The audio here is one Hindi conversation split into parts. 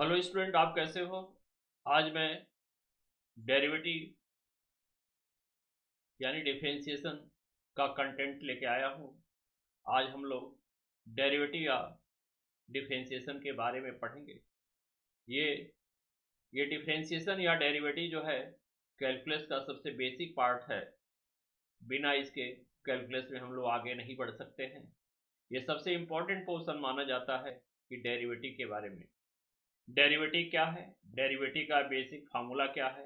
हेलो स्टूडेंट, आप कैसे हो। आज मैं डेरिवेटिव यानी डिफरेंशिएशन का कंटेंट लेके आया हूँ। आज हम लोग डेरिवेटिव या डिफरेंशिएशन के बारे में पढ़ेंगे। ये ये डिफरेंशिएशन या डेरिवेटिव जो है कैलकुलस का सबसे बेसिक पार्ट है। बिना इसके कैलकुलस में हम लोग आगे नहीं बढ़ सकते हैं। ये सबसे इम्पोर्टेंट पोर्शन माना जाता है कि डेरिवेटिव के बारे में। डेरिवेटिव क्या है, डेरिवेटिव का बेसिक फार्मूला क्या है,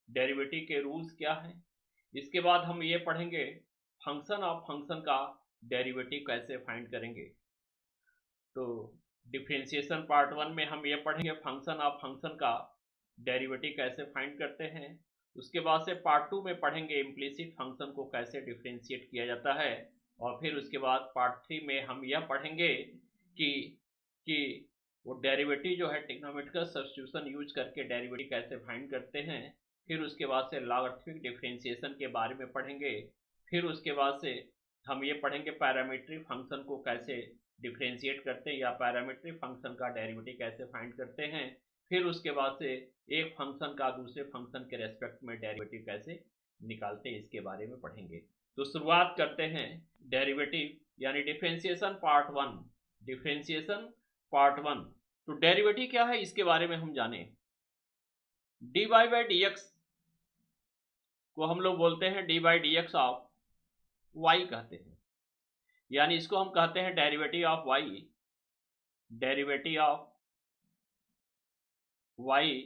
डेरिवेटिव के रूल्स क्या हैं। इसके बाद हम ये पढ़ेंगे फंक्शन ऑफ फंक्शन का डेरिवेटिव कैसे फाइंड करेंगे। तो डिफरेंशिएशन पार्ट 1 में हम ये पढ़ेंगे फंक्शन ऑफ फंक्शन का डेरिवेटिव कैसे फाइंड करते हैं। उसके बाद से पार्ट 2 में पढ़ेंगे इम्प्लिसिट फंक्शन को कैसे डिफरेंशिएट किया जाता है। और फिर उसके बाद पार्ट 3 में हम यह पढ़ेंगे कि कि वो डेरिवेटिव जो है ट्रिग्नोमेट्रिकल सब्स्टिट्यूशन यूज करके डेरिवेटिव कैसे फाइंड करते हैं। फिर उसके बाद से लॉगरिथमिक डिफरेंशिएशन के बारे में पढ़ेंगे। फिर उसके बाद से हम ये पढ़ेंगे पैरामीट्रिक फंक्शन को कैसे डिफरेंशिएट करते हैं या पैरामीट्रिक फंक्शन का डेरिवेटिव कैसे फाइंड करते हैं। फिर उसके बाद से एक फंक्शन का दूसरे फंक्शन के रेस्पेक्ट में डेरिवेटिव कैसे निकालते हैं, इसके बारे में पढ़ेंगे। तो शुरुआत करते हैं डेरिवेटिव यानी डिफरेंशिएशन पार्ट 1। Differentiation part 1। तो डेरिवेटिव क्या है इसके बारे में हम जाने। dy बाई डी एक्स को हम लोग बोलते हैं d by D x of y कहते हैं, यानी इसको हम कहते हैं derivative of y, derivative of y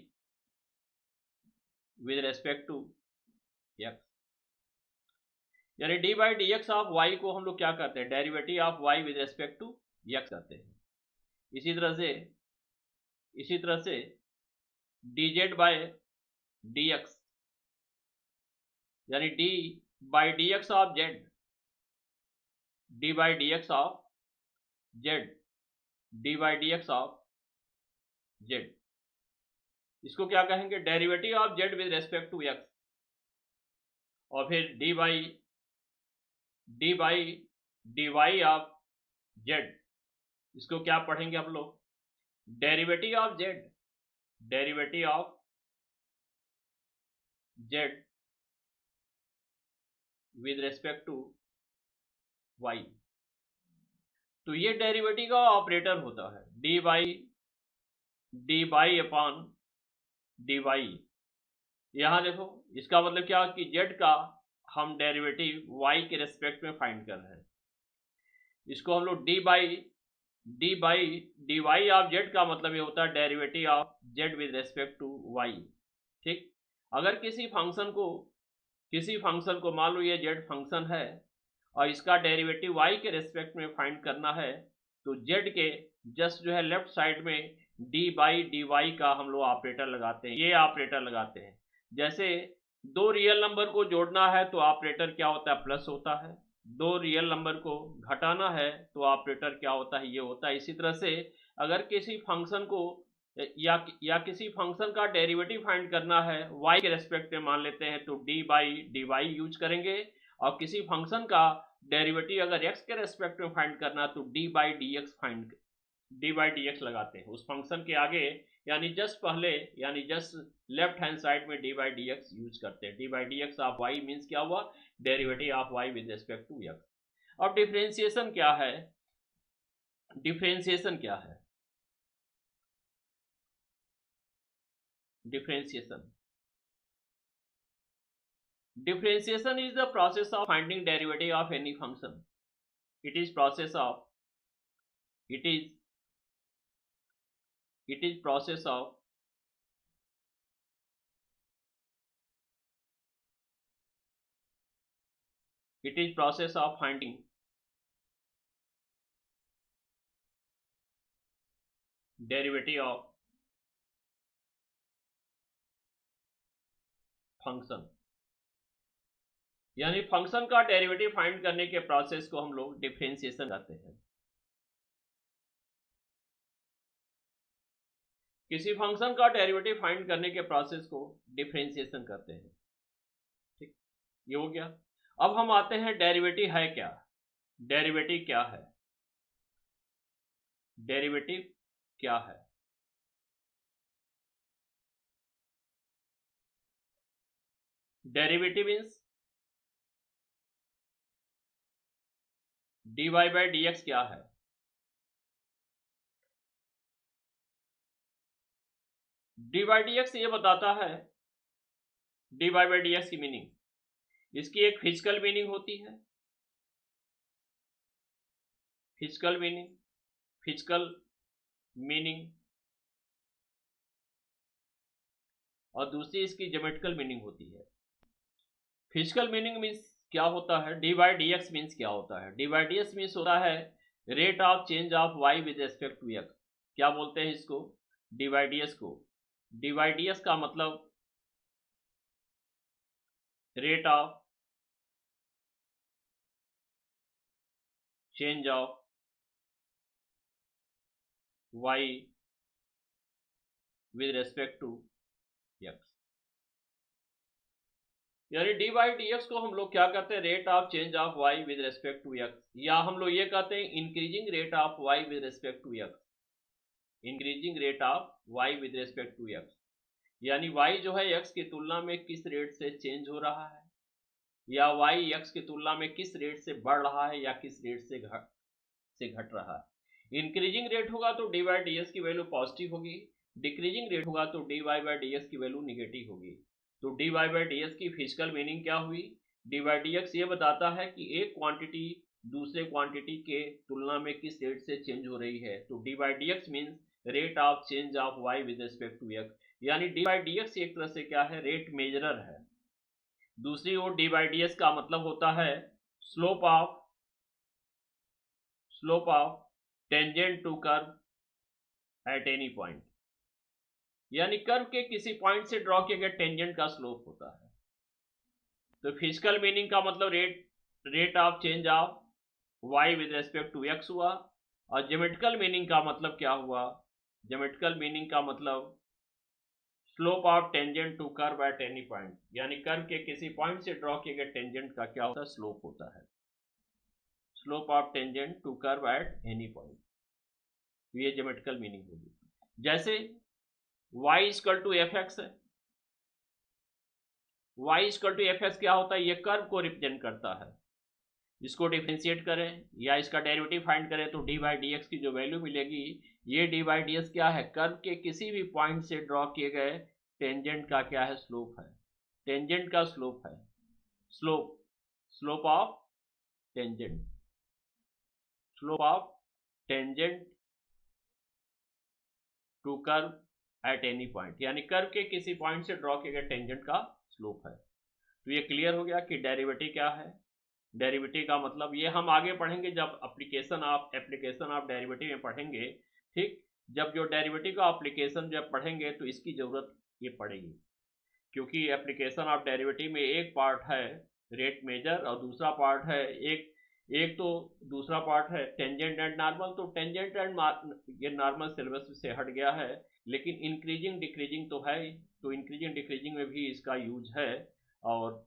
with respect to x. यानी d by D x of y को हम लोग क्या कहते हैं, derivative of y with respect to x कहते हैं। इसी तरह से d z by D x यानी d by D x of z, d by D x of z, d by D x of Z, इसको क्या कहेंगे, derivative of Z with respect to x. और फिर D by D Y of Z, इसको क्या पढ़ेंगे हम लोग, derivative of Z, derivative of Z with respect to Y. तो ये डेरिवेटिव का ऑपरेटर होता है D by upon D Y. यहां देखो इसका मतलब क्या कि जेड का हम डेरिवेटिव वाई के रेस्पेक्ट में फाइंड कर रहे हैं। इसको हम लोग D by D Y of Z का मतलब ये होता है derivative of Z with respect to Y. ठीक, अगर किसी फंक्शन को मान लो ये जेड फंक्शन है और इसका डेरिवेटिव वाई के रेस्पेक्ट में फाइंड करना है, तो जेड के जस्ट जो है लेफ्ट साइड में डी बाई डी वाई का हम लोग ऑपरेटर लगाते हैं। ये ऑपरेटर लगाते हैं, जैसे दो रियल नंबर को जोड़ना है तो ऑपरेटर क्या होता है, प्लस होता है। दो रियल नंबर को घटाना है तो ऑपरेटर क्या होता है, ये होता है। इसी तरह से अगर किसी फंक्शन को या किसी फंक्शन का डेरिवेटिव फाइंड करना है y के रेस्पेक्ट में मान लेते हैं तो D by D Y use करेंगे। और किसी फंक्शन का डेरिवेटिव अगर x के रेस्पेक्ट में फाइंड करना तो डी बाई डी एक्स लगाते हैं उस फंक्शन के आगे, यानी जस्ट पहले, यानी जस्ट लेफ्ट हैंड साइड में d by D x use करते हैं। D by D x of y means क्या हुआ, derivative of y with respect to x. अब डिफरेंशिएशन क्या है, डिफरेंशिएशन क्या है, differentiation is the process of finding derivative of any function. It is process of finding derivative of function। यानी फंक्शन का डेरिवेटिव फाइंड करने के प्रोसेस को हम लोग डिफरेंशिएशन कहते हैं। किसी फंक्शन का डेरिवेटिव फाइंड करने के प्रोसेस को डिफरेंशिएशन कहते हैं। ठीक, ये हो गया। अब हम आते हैं डेरिवेटिव है क्या, डेरिवेटिव क्या है, डेरिवेटिव क्या है। Derivative means dy by dx क्या है? dy बाई dx ये बताता है dy बाई dx की मीनिंग, इसकी एक फिजिकल मीनिंग होती है, फिजिकल मीनिंग और दूसरी इसकी ज्योमेट्रिकल मीनिंग होती है। फिजिकल मीनिंग मीन्स क्या होता है, D by D x means क्या होता है? D by D x means होता है rate of change of y with respect to x. क्या बोलते हैं इसको? डी बाई डी एक्स को। डी बाई डी एक्स का मतलब rate of change of y with respect to x. यानी डी बाई डी एक्स को हम लोग क्या कहते हैं? Rate of change of y with respect to x, या हम लोग ये कहते हैं increasing rate of y with respect to x, increasing rate of y with respect to x. यानी वाई जो है एक्स की तुलना में किस रेट से चेंज हो रहा है, या वाई एक्स की तुलना में किस रेट से बढ़ रहा है या किस रेट से घट रहा है। इंक्रीजिंग रेट होगा तो डी बाई डी एक्स की वैल्यू पॉजिटिव होगी, डिक्रीजिंग रेट होगा तो d y by D x की वैल्यू निगेटिव होगी। तो d y by D x की फिजिकल मीनिंग क्या हुई? डी वाई डी एक्स ये बताता है कि एक क्वांटिटी दूसरे क्वांटिटी के तुलना में किस रेट से चेंज हो रही है। तो D by D x means rate of change of y with respect to x. यानी डी बाई डी एक्स एक तरह से क्या है? रेट मेजरर है। दूसरी ओर डी बाई डी एक्स का मतलब होता है slope of tangent to curve at any point, यानी कर्व के किसी पॉइंट से ड्रॉ किए गए टेंजेंट का स्लोप होता है। तो फिजिकल मीनिंग का मतलब rate of change of y with respect to x हुआ, और ज्योमेट्रिकल मीनिंग का मतलब क्या हुआ? ज्योमेट्रिकल मीनिंग का मतलब slope of tangent to curve at any point, यानी कर्व के किसी पॉइंट से ड्रॉ किए गए टेंजेंट का क्या होता है? स्लोप होता है। Slope of tangent to curve at any point, ये ज्योमेट्रिकल मीनिंग होगी। जैसे y equal to f x है, y equal to f x क्या होता है? ये कर्व को रिप्रेजेंट करता है। इसको डिफरेंशिएट करें या इसका डेरिवेटिव फाइंड करें तो डी बाई डी एक्स की जो वैल्यू मिलेगी, ये डी बाई डी एक्स क्या है? कर्व के किसी भी पॉइंट से ड्रॉ किए गए टेंजेंट का क्या है? स्लोप है। टेंजेंट का स्लोप है, slope of tangent, slope of tangent to curve at any point, यानी कर्व के किसी पॉइंट से ड्रॉ किए गए टेंजेंट का स्लोप है। तो ये क्लियर हो गया कि डेरिवेटिव क्या है। डेरिवेटिव का मतलब ये हम आगे पढ़ेंगे जब एप्लीकेशन ऑफ डेरिवेटिव में पढ़ेंगे। ठीक, जब जो डेरिवेटिव का एप्लीकेशन जब पढ़ेंगे तो इसकी जरूरत ये पड़ेगी, क्योंकि एप्लीकेशन ऑफ डेरिवेटिव में एक पार्ट है रेट मेजर और दूसरा पार्ट है एक तो दूसरा पार्ट है टेंजेंट एंड नॉर्मल। तो टेंजेंट एंड ये नॉर्मल सिलेबस से हट गया है, लेकिन इंक्रीजिंग डिक्रीजिंग तो है, तो इंक्रीजिंग डिक्रीजिंग में भी इसका यूज है और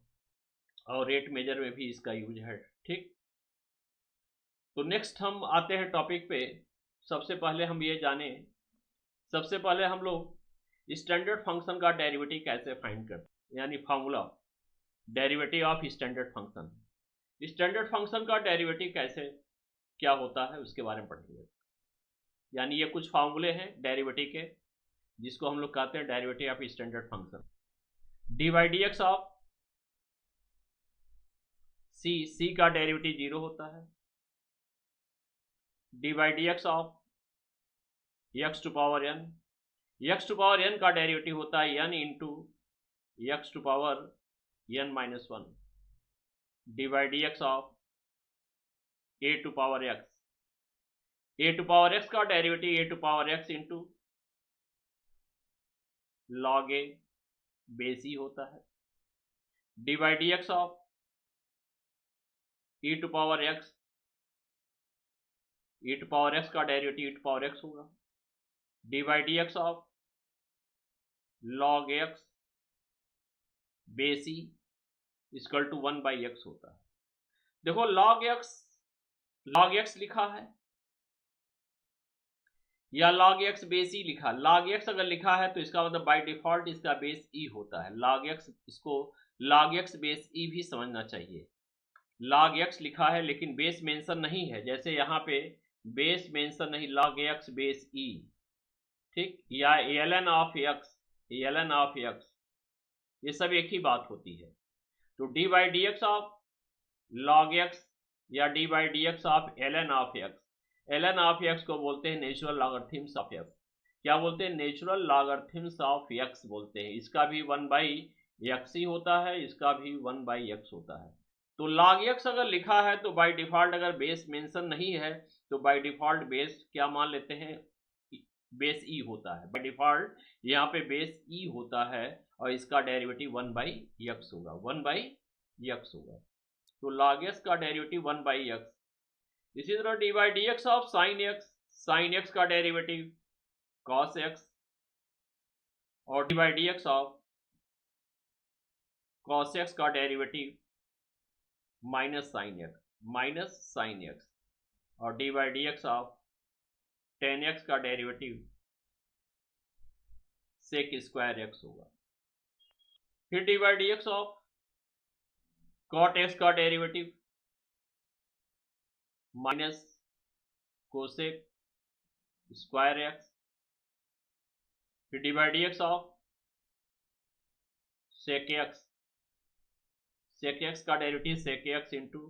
रेट मेजर में भी इसका यूज है। ठीक, तो नेक्स्ट हम आते हैं टॉपिक पे। सबसे पहले हम ये जाने, सबसे पहले हम लोग स्टैंडर्ड फंक्शन का डेरिवेटिव कैसे फाइंड करते हैं, यानी formula derivative of standard function. Standard function का डेरिवेटिव कैसे क्या होता है उसके बारे में पढ़ेंगे। यानी ये कुछ फार्मूले हैं डेरिवेटिव के, जिसको हम लोग कहते हैं derivative of standard function. D by D x of c का डेरिवेटिव 0 होता है। D by D x of x to power n, x to power n का डेरिवेटिव होता है n into x to power n minus 1। D by D x of a to power x, a to power x का derivative a to power x into log a base e होता है। D by D x of e to power x, e to power x का derivative e to power x होगा। D by D x of log x base e equal to 1 by x होता है। देखो लॉग एक्स लिखा है या लॉग एक्स बेस ई लिखा। लॉग एक्स अगर लिखा है तो इसका मतलब बाय डिफॉल्ट इसका बेस ई होता है। लॉग एक्स, इसको log x बेस ई भी समझना चाहिए। log x लिखा है लेकिन बेस मेंशन नहीं है, जैसे यहाँ पे बेस मेंशन नहीं, log x बेस ई, ठीक, या ln ऑफ x, ये सब एक ही बात होती है। तो D by D x of log x या D by D x of ln of x, ln of x को बोलते हैं नेचुरल लॉगरिथम्स ऑफ x। क्या बोलते हैं? नेचुरल लॉगरिथम्स ऑफ x बोलते हैं। इसका भी 1/x ही होता है, इसका भी 1/x होता है। तो log x अगर लिखा है तो बाय डिफॉल्ट अगर बेस मेंशन नहीं है तो बाय डिफॉल्ट बेस क्या मान लेते हैं? बेस ई होता है। बाय डिफॉल्ट यहाँ पे बेस ई होता है और इसका डेरिवेटिव 1/x होगा, 1/x होगा। तो log x का डेरिवेटिव 1/x। इसी तरह d by D x of sine x का डेरिवेटिव cos x, और d by D x of cos x का डेरिवेटिव माइनस साइन एक्स, और d by D x of tan x का डेरिवेटिव सेक स्क्वायर एक्स होगा। फिर D by D x of cot x का derivative minus cosec square x, फिर D by D x of sec x का derivative sec x into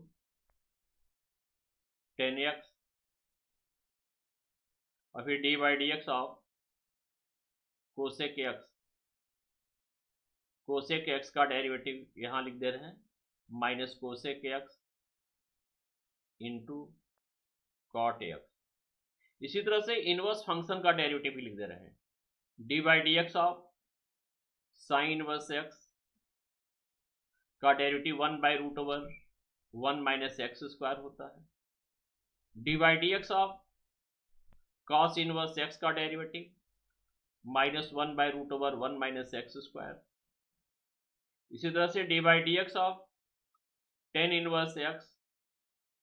ten x, और फिर D by D x of cosec x का डेरिवेटिव यहां लिख दे रहे हैं minus cosec x into cot x. इसी तरह से इनवर्स फंक्शन का डेरिवेटिव भी लिख दे रहे हैं, d by D x of sine inverse x का डेरिवेटिव 1/√1 माइनस एक्स स्क्वायर होता है, D by D x of cos inverse x का derivative minus 1/√1 minus x square. इसी तरह से d by D x of tan inverse x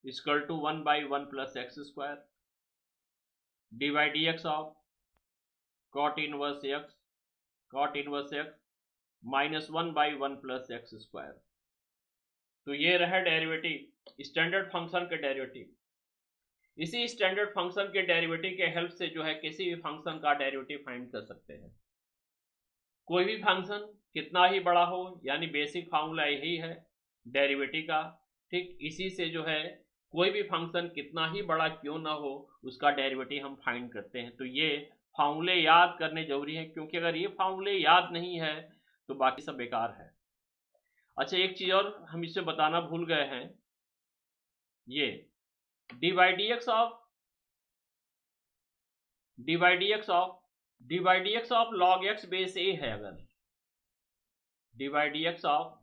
equal to 1/1 plus x square, d by D x of cot inverse x minus 1/1 plus x square. तो ये रहा डेरिवेटिव, स्टैंडर्ड फंक्शन के डेरिवेटिव। इसी स्टैंडर्ड फंक्शन के डेरिवेटिव के हेल्प से जो है किसी भी फंक्शन का डेरिवेटिव फाइंड कर सकते हैं। कोई भी फंक्शन कितना ही बड़ा हो, यानी बेसिक फार्मूला यही है डेरिवेटिव का, ठीक। इसी से जो है कोई भी फंक्शन कितना ही बड़ा क्यों ना हो उसका डेरिवेटिव हम फाइंड करते हैं। तो ये फार्मूले याद करने जरूरी है, क्योंकि अगर ये फार्मूले याद नहीं है तो बाकी सब बेकार है। अच्छा, एक चीज और हम इससे बताना भूल गए हैं, ये d by D x of log x base a है, अगर d by D x of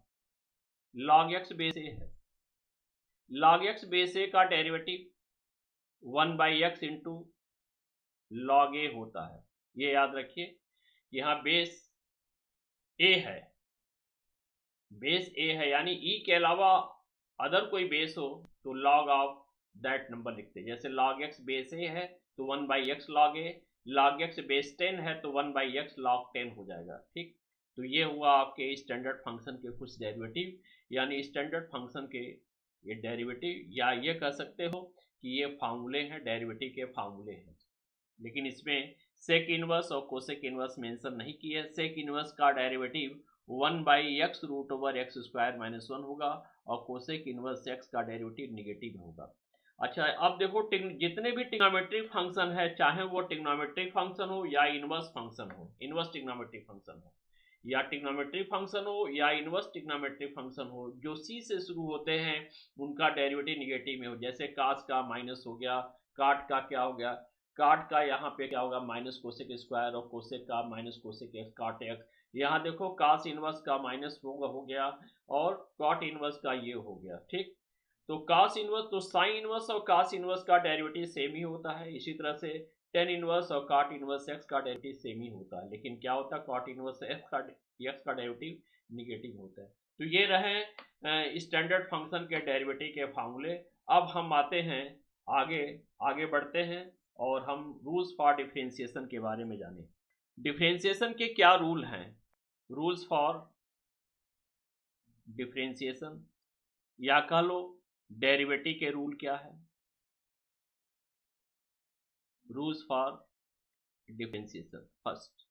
log x base a है, लॉग एक्स बेस ए का डेरिवेटिव 1/x इंटू लॉग ए होता है। ये याद रखिए, यहां बेस ए है, यानी ई के अलावा अदर कोई बेस हो तो लॉग ऑफ दैट नंबर लिखते हैं। जैसे लॉग एक्स बेस ए है तो 1/x लॉग ए, लॉग एक्स बेस 10 है तो 1/x लॉग 10 हो जाएगा, ठीक। तो ये हुआ आपके स्टैंडर्ड फंक्शन के कुछ डेरिवेटिव, यानी स्टैंडर्ड फंक्शन के ये डेरिवेटिव, या ये कह सकते हो कि ये फार्मूले हैं, डेरिवेटिव के फार्मूले हैं। लेकिन इसमें सेक इनवर्स और कोसेक इनवर्स मेंशन नहीं किया है। सेक इनवर्स का डेरिवेटिव 1/x√x² - 1 होगा और कोसेक इनवर्स एक्स का डेरिवेटिव निगेटिव होगा। अच्छा, अब देखो जितने भी ट्रिग्नोमेट्रिक फंक्शन है, चाहे वो ट्रिग्नोमेट्रिक फंक्शन हो या इनवर्स फंक्शन हो, इनवर्स ट्रिग्नोमेट्रिक फंक्शन हो या ट्रिग्नोमेट्रिक फंक्शन हो या इनवर्स ट्रिग्नोमेट्रिक फंक्शन हो, जो सी से शुरू होते हैं उनका डेरिवेटिव निगेटिव में हो। जैसे कास का माइनस हो गया, काट का क्या हो गया, काट का यहाँ पे क्या होगा माइनस कोसेक स्क्वायर, और कोसेक का माइनस कोसेक एक्स काट एक्स। यहाँ देखो कास इनवर्स का माइनस हो गया और कॉट इनवर्स का ये हो गया, ठीक। तो कास इनवर्स, तो साइन इनवर्स और कास इनवर्स का डेरिवेटिव सेम ही होता है। इसी तरह से टेन इनवर्स और कॉट इनवर्स एक्स का डेरिवेटिव सेम ही होता है, लेकिन क्या होता है कॉट इनवर्स एक्स का डेरिवेटिव निगेटिव होता है। तो ये रहे स्टैंडर्ड फंक्शन के डेरिवेटिव के फार्मूले। अब हम आते हैं आगे बढ़ते हैं और हम रूल्स फॉर डिफरेंशिएशन के बारे में जानें। डिफरेंशिएशन के क्या रूल हैं, रूल्स फॉर डिफरेंशिएशन, या कह लो डेरिवेटिव के रूल क्या है, rules for differentiation. First,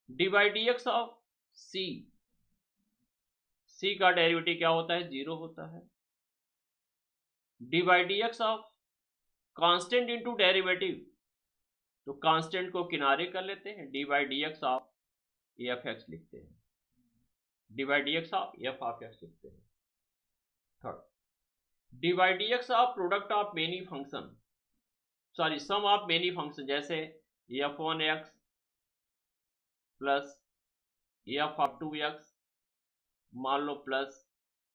d by D x of c, c का डेरिवेटिव क्या होता है, जीरो होता है। D by D x of constant into derivative, तो कांस्टेंट को किनारे कर लेते हैं, d by D x of f x लिखते हैं, d by D x of f of x लिखते हैं। Third, d by D x of product of many function, sorry sum of many function, जैसे f one x plus f of two x, मान लो plus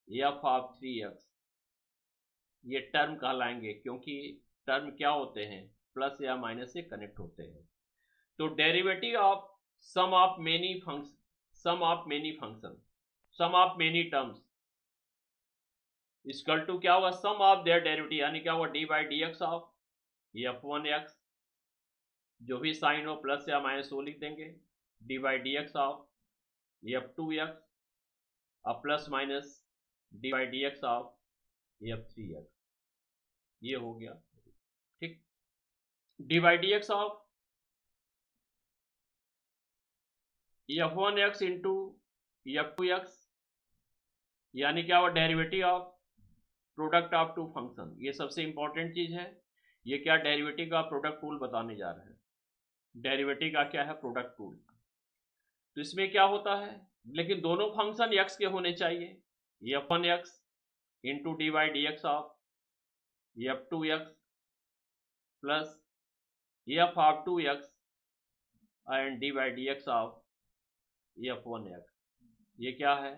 f of three x, ये टर्म कहलाएंगे क्योंकि टर्म क्या होते हैं, प्लस या माइनस से कनेक्ट होते हैं। तो derivative of sum of many function, sum of many function, sum of many terms equal to क्या होगा, सम ऑफ देयर डेरिवेटिव, यानी क्या होगा, d by D x of f one x, जो भी साइन हो प्लस या माइनस वो लिख देंगे, d by D x of f two x और plus minus d by D x of f three x, ये हो गया। ठीक, d by D x of f one x into f two x, यानी क्या हुआ, derivative of product of two function. ये सबसे इंपॉर्टेंट चीज है, ये क्या डेरिवेटिव का प्रोडक्ट रूल बताने जा रहे हैं। डेरिवेटिव का क्या है, प्रोडक्ट रूल। तो इसमें क्या होता है, लेकिन दोनों फंक्शन एक्स के होने चाहिए, f one x into d by D x of f two x plus f of two x and d by D x of f one x. ये क्या है,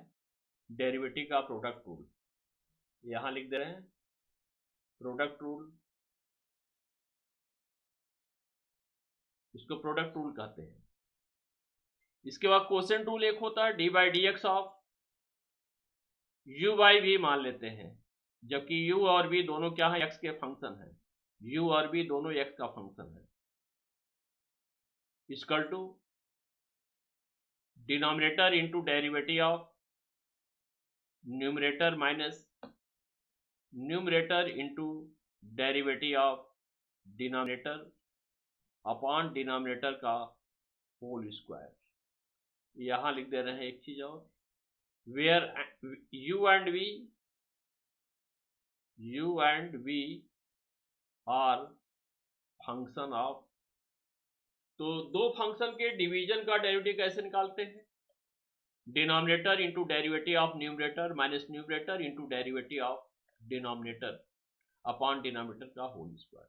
डेरिवेटिव का प्रोडक्ट रूल। यहां लिख दे रहे हैं प्रोडक्ट रूल, इसको प्रोडक्ट रूल कहते हैं। इसके बाद क्वोशिएंट रूल एक होता है, D by D x of u by v मान लेते हैं, जबकि यू और वी दोनों क्या है, एक्स के फंक्शन है, यू और वी दोनों एक्स का फंक्शन है, equal to denominator into derivative of numerator minus numerator into derivative of denominator upon denominator का होल स्क्वायर। यहां लिख दे रहे हैं एक चीज और, where u and v are function of, तो दो फंक्शन के डिवीजन का डेरिवेटिव कैसे निकालते हैं, denominator into derivative of numerator minus numerator into derivative of denominator upon denominator का होल स्क्वायर।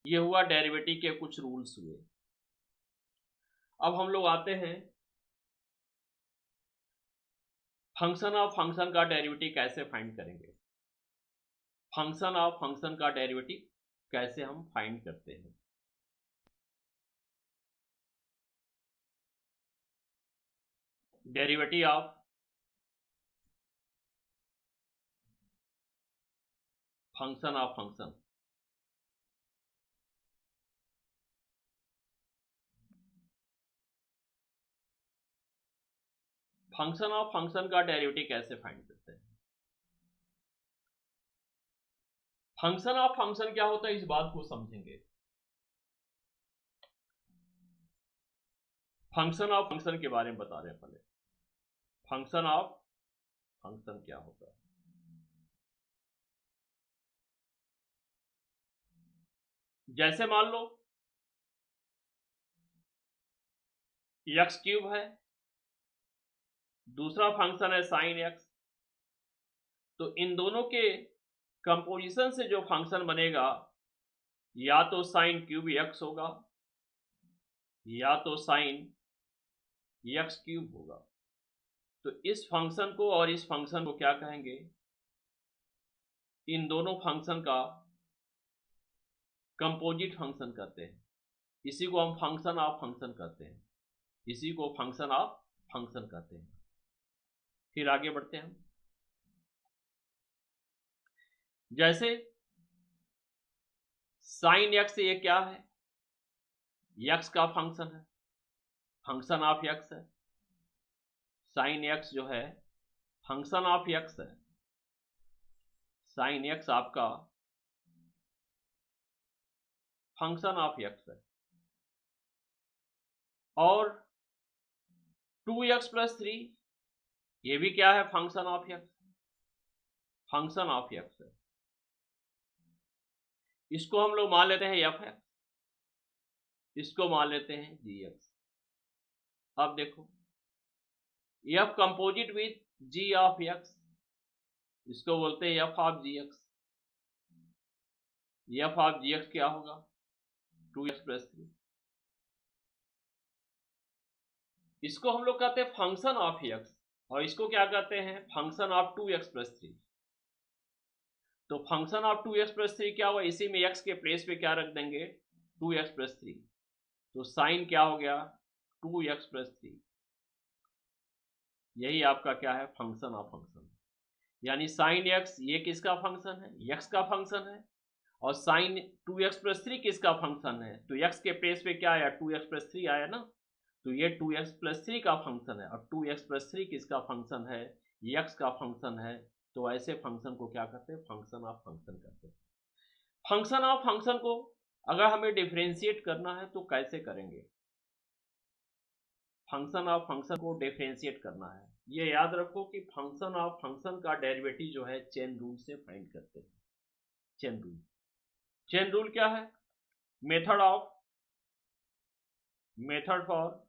ये हुआ डेरिवेटिव के कुछ रूल्स हुए। अब हम लोग आते हैं फंक्शन ऑफ फंक्शन का डेरिवेटिव कैसे फाइंड करेंगे। फंक्शन ऑफ फंक्शन का डेरिवेटिव कैसे हम फाइंड करते हैं। Derivative of function of function, function of function का डेरिवेटिव कैसे फाइंड करते हैं। फंक्शन ऑफ फंक्शन क्या होता है, इस बात को समझेंगे। फंक्शन ऑफ फंक्शन के बारे में बता रहे हैं पहले, फंक्शन ऑफ फंक्शन क्या होता है। जैसे मान लो एक्स क्यूब है, दूसरा फंक्शन है साइन एक्स, तो इन दोनों के कंपोजिशन से जो फंक्शन बनेगा या तो साइन क्यूब एक्स होगा या तो साइन एक्स क्यूब होगा। तो इस फंक्शन को और इस फंक्शन को क्या कहेंगे, इन दोनों फंक्शन का कंपोजिट फंक्शन कहते हैं। इसी को हम फंक्शन ऑफ फंक्शन कहते हैं, इसी को फंक्शन ऑफ फंक्शन कहते हैं। फिर आगे बढ़ते हैं। जैसे साइन एक्स ये क्या है, एक्स का फंक्शन है, फंक्शन ऑफ एक्स है। साइन एक्स जो है फंक्शन ऑफ एक्स है, साइन एक्स आपका फंक्शन ऑफ एक्स है, और 2x+3 ये भी क्या है, function of x, function of x है। इसको हम लोग मान लेते हैं एफ एक्स, इसको मान लेते हैं जी एक्स। अब देखो f composite with g of x, इसको बोलते हैं f of g x. F of g x क्या होगा, 2x+3। इसको हम लोग कहते हैं फंक्शन ऑफ एक्स, और इसको क्या कहते हैं, फंक्शन ऑफ 2x+3। तो फंक्शन ऑफ 2x+3 क्या हुआ, इसी में x के प्लेस पे क्या रख देंगे, 2x+3। तो साइन क्या हो गया, 2x+3। यही आपका क्या है, फंक्शन ऑफ फंक्शन। यानी साइन x ये किसका फंक्शन है, x का फंक्शन है, और साइन 2x+3 किसका फंक्शन है, तो x के प्लेस पे क्या आया, 2x+3 आया ना, तो ये 2x+3 का फंक्शन है, और 2x+3 किसका फंक्शन है, x का फंक्शन है। तो ऐसे फंक्शन को क्या कहते हैं, फंक्शन ऑफ फंक्शन कहते हैं। फंक्शन ऑफ फंक्शन को अगर हमें डिफरेंशिएट करना है तो कैसे करेंगे, फंक्शन ऑफ फंक्शन को डिफरेंशिएट करना है, ये याद रखो कि फंक्शन ऑफ फंक्शन का डेरिवेटिव जो है चेन रूल से फाइंड करते हैं। चेन रूल, चेन रूल क्या है, method for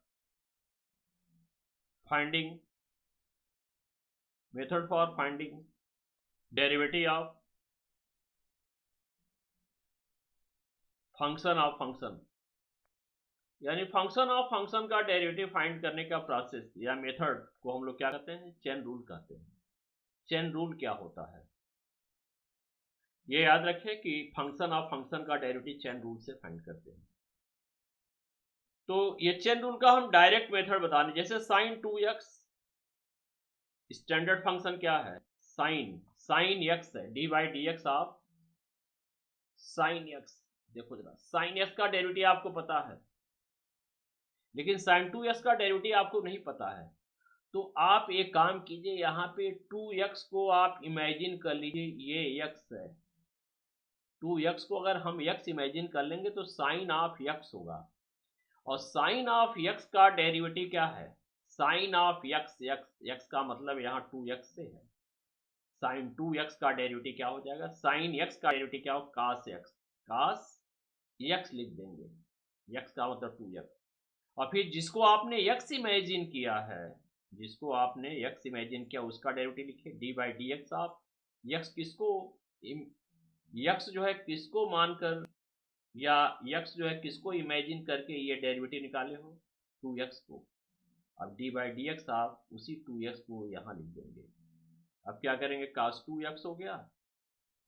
finding derivative of function of function. यानी फंक्शन ऑफ फंक्शन का डेरिवेटिव फाइंड करने का प्रोसेस या मेथड को हम लोग क्या कहते हैं, चेन रूल कहते हैं। चेन रूल क्या होता है, ये याद रखें कि फंक्शन ऑफ फंक्शन का डेरिवेटिव चेन रूल से फाइंड करते हैं। तो ये चेन रूल का हम डायरेक्ट मेथड बताने, जैसे साइन 2x, स्टैंडर्ड फंक्शन क्या है, साइन x है, dy/dx ऑफ साइन x। देखो जरा, साइन x का डेरिवेटिव आपको पता है, लेकिन साइन 2x का डेरिवेटिव आपको नहीं पता है। तो आप एक काम कीजिए, यहाँ पे 2x को आप इमेजिन कर लीजिए, ये x है, 2x को अगर हम x इमेजिन कर लेंगे तो साइन ऑफ x होगा, और साइन ऑफ x का डेरिवेटिव क्या है, साइन ऑफ x का मतलब यहाँ 2x से है, साइन 2x का डेरिवेटिव क्या हो जाएगा, साइन x का डेरिवेटिव क्या हो, cos x लिख देंगे, x का मतलब 2x। और फिर जिसको आपने x इमेजिन किया है, जिसको आपने x इमेजिन किया उसका डेरिवेटिव लिखे, dy/dx ऑफ x, किसको x जो है किसको मानकर, या x जो है किसको इमेजिन करके ये डेरिवेटिव निकाले हो, 2x को। अब dy/dx आप उसी 2x को यहाँ लिख देंगे। अब क्या करेंगे, cos 2x हो गया,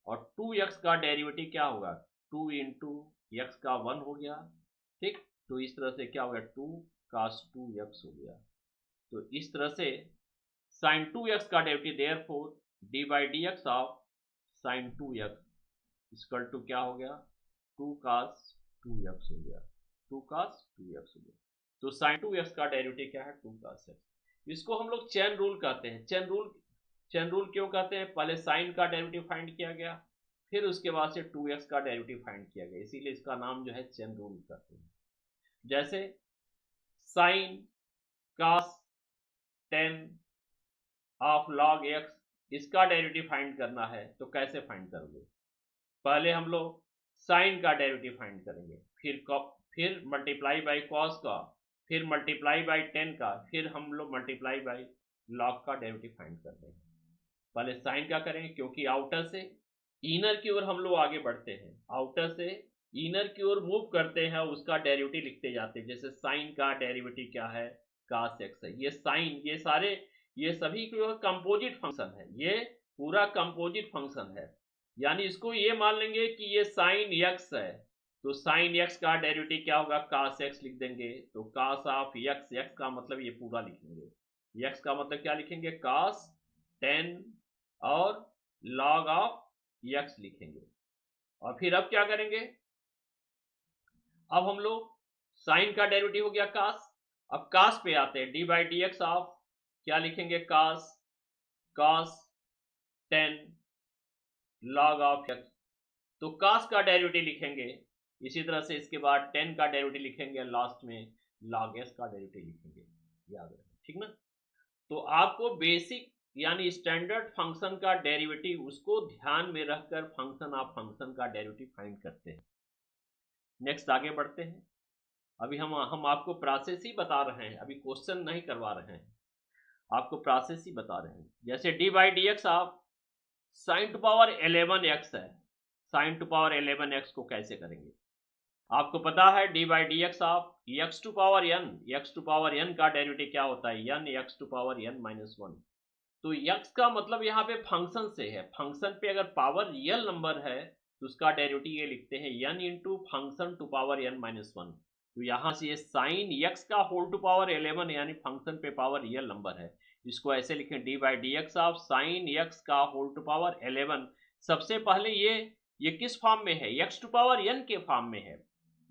और 2x का डेरिवेटिव क्या होगा, 2 इंटू x का 1 हो गया, ठीक। तो इस तरह से क्या हो गया, 2 cos 2x हो गया। तो इस तरह से sin 2x का derivative, therefore dy/dx of sin 2x equal to क्या हो गया, 2 cos 2x हो गया, 2 cos 2x हो गया। तो sin 2x का डेरिवेटिव क्या है, 2 cos x। इसको हम लोग चेन रूल कहते हैं। चेन रूल क्यों कहते हैं, पहले साइन का डेरिवेटिव फाइंड किया गया, फिर उसके बाद से 2x का डेरिवेटिव फाइंड किया गया, इसीलिए इसका नाम जो है चेन रूल कहते हैं। जैसे sine cos 10 of log x, इसका डेरिवेटिव फाइंड करना है तो कैसे फाइंड करोगे, पहले हम लोग साइन का डेरिवेटिव फाइंड करेंगे, फिर मल्टीप्लाई बाई कॉस का, फिर मल्टीप्लाई बाई 10 का, फिर हम लोग मल्टीप्लाई बाई लॉग का डेरिवेटिव फाइंड करते हैं। पहले साइन क्या करेंगे, क्योंकि आउटर से इनर की ओर हम लोग आगे बढ़ते हैं, आउटर से इनर की ओर मूव करते हैं, उसका डेरिवेटिव लिखते जाते हैं। जैसे साइन का डेरिवेटिव क्या है, cos x है। ये साइन, ये सभी कंपोजिट फंक्शन है, ये पूरा कंपोजिट फंक्शन है। यानी इसको ये मान लेंगे कि ये साइन x है, तो साइन x का डेरिवेटिव क्या होगा, cos x लिख देंगे। तो cos ऑफ x का मतलब ये पूरा लिखेंगे, x का मतलब क्या लिखेंगे, cos 10 और log ऑफ x लिखेंगे। और फिर अब क्या करेंगे, अब हम लोग साइन का डेरिवेटिव हो गया cos, अब cos पे आते हैं, dy/dx ऑफ क्या लिखेंगे, cos cos 10 log of x। तो cos का डेरिवेटिव लिखेंगे, इसी तरह से इसके बाद 10 का डेरिवेटिव लिखेंगे, लास्ट में log s का डेरिवेटिव लिखेंगे, याद रखें, ठीक ना। तो आपको बेसिक यानी स्टैंडर्ड फंक्शन का डेरिवेटिव उसको ध्यान में रखकर फंक्शन ऑफ फंक्शन का डेरिवेटिव फाइंड करते हैं। नेक्स्ट आगे बढ़ते हैं। अभी हम आपको प्रोसेस ही बता रहे हैं, अभी क्वेश्चन नहीं करवा रहे हैं, आपको प्रोसेस ही बता रहे हैं। जैसे डी बाई डी एक्स आप साइन टू पावर 11x है, साइन टू पावर 11x को कैसे करेंगे? आपको पता है डी बाई डी एक्स आप एक्स टू पावर एन का डेरिवेटिव क्या होता है? N x to power n minus 1। तो x का मतलब यहाँ पे फंक्शन से है, फंक्शन पे अगर पावर रियल नंबर है तो उसका डेरिवेटिव ये लिखते हैं n into function to power n minus 1। तो यहाँ से ये साइन x का होल टू पावर 11 यानी फंक्शन पे पावर रियल नंबर है, इसको ऐसे लिखें D by D x of sign x का होल टू पावर 11। सबसे पहले ये किस फॉर्म में है? x टू पावर n के फॉर्म में है,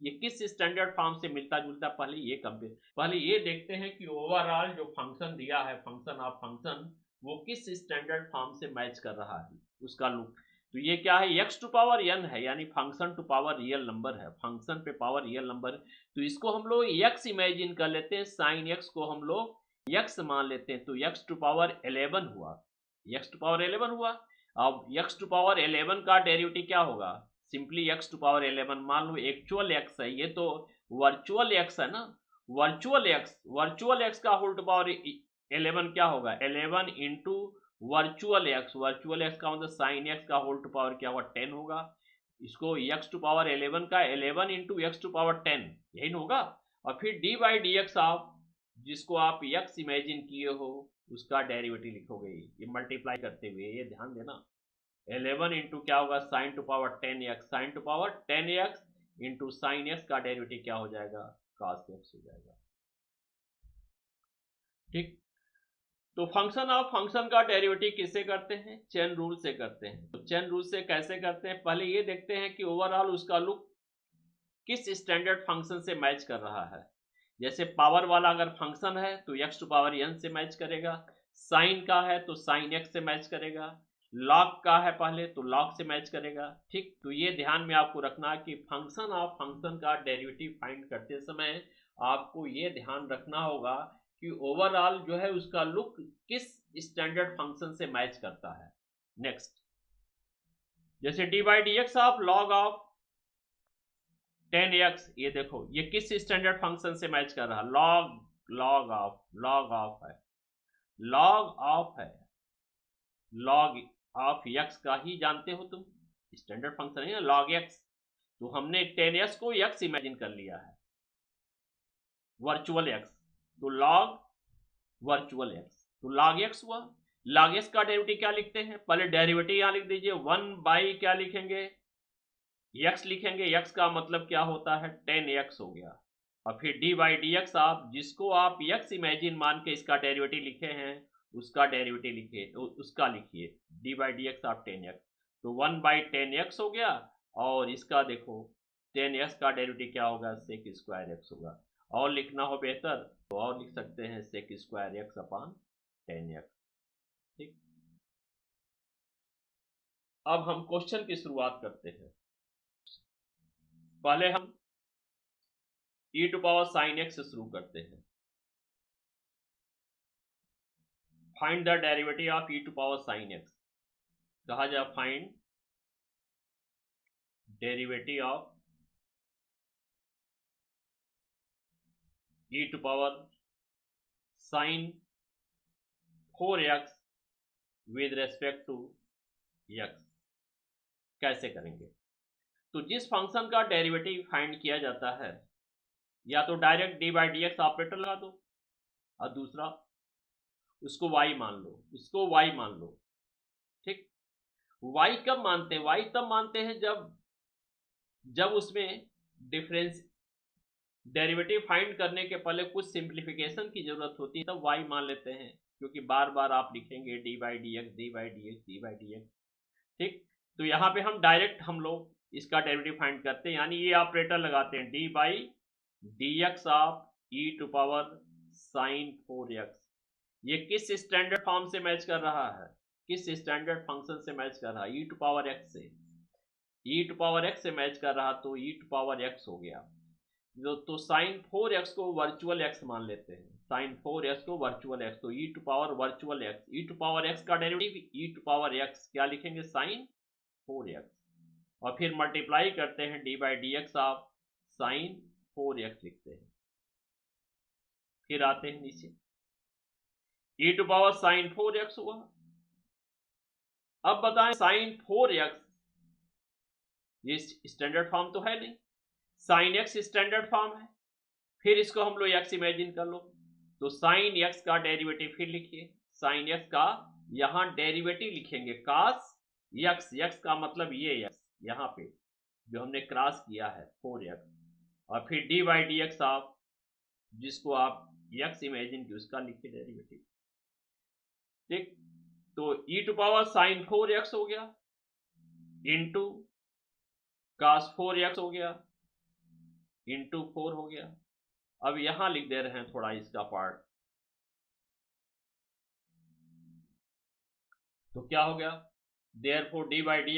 ये किस स्टैंडर्ड फॉर्म से मिलता जुलता, पहले ये कंपेयर, पहले ये देखते हैं कि ओवरऑल जो फंक्शन दिया है फंक्शन ऑफ फंक्शन वो किस स्टैंडर्ड फॉर्म से मैच कर रहा है, उसका लुक। तो ये क्या है? x टू पावर n है यानी function to power real number है, फंक्शन पे पावर रियल नंबर है, तो इसको हम लोग x इमेजिन कर लेते हैं, साइन x को हम लोग x मान लेते हैं, तो x टू पावर 11 हुआ, x टू पावर 11 हुआ। अब x टू पावर 11 का डेरिवेटिव क्या होगा? सिंपली x टू पावर 11 मान लो एक्चुअल x है, ये तो वर्चुअल x है ना, वर्चुअल x का होल टू पावर 11 क्या होगा? 11 इंटू वर्चुअल एक्स का मतलब साइन x का होल टू पावर क्या होगा? 10 होगा। इसको x टू पावर 11 का 11 इंटू एक्स टू पावर 10 यही ना होगा। और फिर डी बाई डी एक्स आप जिसको आप x इमेजिन किए हो उसका डेरिवेटिव लिखोगे, ये मल्टीप्लाई करते हुए, ये ध्यान देना। 11 इंटू क्या होगा? Sign to power 10x, sign to power 10x into sine x का डेरिवेटिव क्या हो जाएगा? cos x हो जाएगा, ठीक। तो फंक्शन ऑफ फंक्शन का डेरिवेटिव किससे करते हैं? चेन रूल से करते हैं। तो चेन रूल से कैसे करते हैं? पहले ये देखते हैं कि ओवरऑल उसका लुक किस स्टैंडर्ड फंक्शन से मैच कर रहा है। जैसे पावर वाला अगर फंक्शन है तो x टू पावर n से मैच करेगा, साइन का है तो साइन x से मैच करेगा, लॉग का है पहले तो लॉग से मैच करेगा, ठीक। तो ये ध्यान में आपको रखना कि फंक्शन ऑफ फंक्शन का डेरिवेटिव फाइंड करते समय आपको ये ध्यान रखना होगा कि ओवरऑल जो है उसका लुक किस स्टैंडर्ड फंक्शन से मैच करता है। नेक्स्ट, जैसे D by D x of log of 10x, ये देखो ये किस स्टैंडर्ड फंक्शन से मैच कर रहा है? लॉग ऑफ है, लॉग ऑफ x का ही जानते हो तुम, स्टैंडर्ड फंक्शन है ना लॉग x। तो हमने 10x को x इमेजिन कर लिया है, वर्चुअल x, तो लॉग वर्चुअल x, तो log x हुआ। log x का डेरिवेटिव क्या लिखते हैं? पहले डेरिवेटिव यहां लिख दीजिए, 1 बाई क्या लिखेंगे? x लिखेंगे, x का मतलब क्या होता है? 10x हो गया। और फिर डी बाई डी एक्स आप जिसको आप x इमेजिन मान के इसका डेरिवेटिव लिखे हैं उसका डेरिवेटिव लिखिए, तो उसका लिखिए डी बाई डी एक्स आप 10x, तो 1 बाई 10x हो गया। और इसका देखो 10x का डेरिवेटिव क्या होगा? सेक स्क्वायर x होगा। और लिखना हो बेहतर तो और लिख सकते हैं सेक स्क्वायर x अपान 10x, ठीक। अब हम क्वेश्चन की शुरुआत करते हैं। पहले हम e to power sine x से शुरू करते हैं। Find the derivative of e to power sine x, कहा जा find derivative of e to power sine 4x with respect to x, कैसे करेंगे? तो जिस फंक्शन का डेरिवेटिव फाइंड किया जाता है या तो direct D by D x operator लगा दो और दूसरा उसको y मान लो, ठीक। y कब मानते हैं? y तब मानते हैं जब उसमें डिफरेंस डेरिवेटिव फाइंड करने के पहले कुछ सिंप्लीफिकेशन की जरूरत होती है, तब y मान लेते हैं, क्योंकि बार बार आप लिखेंगे डी बाई डी एक्स, ठीक। तो यहाँ पे हम डायरेक्ट हम लोग इसका डेरिवेटिव फाइंड करते हैं, यानी ये ऑपरेटर लगाते हैं d by D x of e to power sine 4x, ये किस स्टैंडर्ड फॉर्म से मैच कर रहा है? किस स्टैंडर्ड फंक्शन से मैच कर रहा है, ई टू पावर एक्स से, ई टू पावर एक्स से मैच कर रहा तो ई टू पावर एक्स हो गया। तो साइन 4x को वर्चुअल एक्स मान लेते हैं, साइन 4x को वर्चुअल एक्स, तो e to power virtual x, e to power x का derivative e to power x क्या लिखेंगे, साइन 4x, और फिर मल्टीप्लाई करते हैं d by D x of sine 4x लिखते हैं। फिर आते हैं नीचे, ई टू पावर साइन 4x हुआ। अब बताएं साइन 4x ये स्टैंडर्ड फॉर्म तो है नहीं, साइन एक्स स्टैंडर्ड फॉर्म है, फिर इसको हम लोग एक्स इमेजिन कर लो, तो साइन एक्स का डेरिवेटिव फिर लिखिए, साइन एक्स का यहां डेरिवेटिव लिखेंगे कॉस एक्स, एक्स का मतलब ये एक्स यहां पे जो हमने क्रॉस किया है 4x, और फिर डी बाई डी एक्स आप जिसको आप एक्स इमेजिन की उसका लिखिए डेरिवेटिव। ठीक, तो e to power sine 4x हो गया इंटू कॉस 4x हो गया इंटू 4 हो गया। अब यहां लिख दे रहे हैं थोड़ा इसका पार्ट, तो क्या हो गया, therefore d by D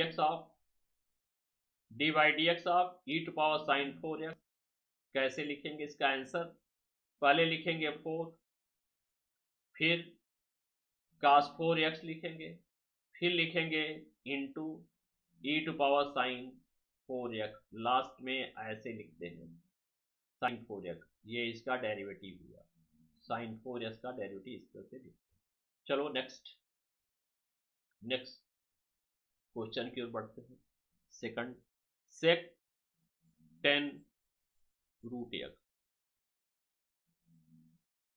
x of e to power sine 4x। कैसे लिखेंगे इसका आंसर, पहले लिखेंगे 4, फिर cos 4x लिखेंगे, फिर लिखेंगे into e to power sine 4x, last में ऐसे लिखते हैं साइन 4x, ये इसका डेरिवेटिव हुआ, साइन 4x का डेरिवेटिव इस तरह से लिखते हैं। चलो नेक्स्ट क्वेश्चन की ओर बढ़ते हैं। सेकंड, सेक 10 रूट एक्स,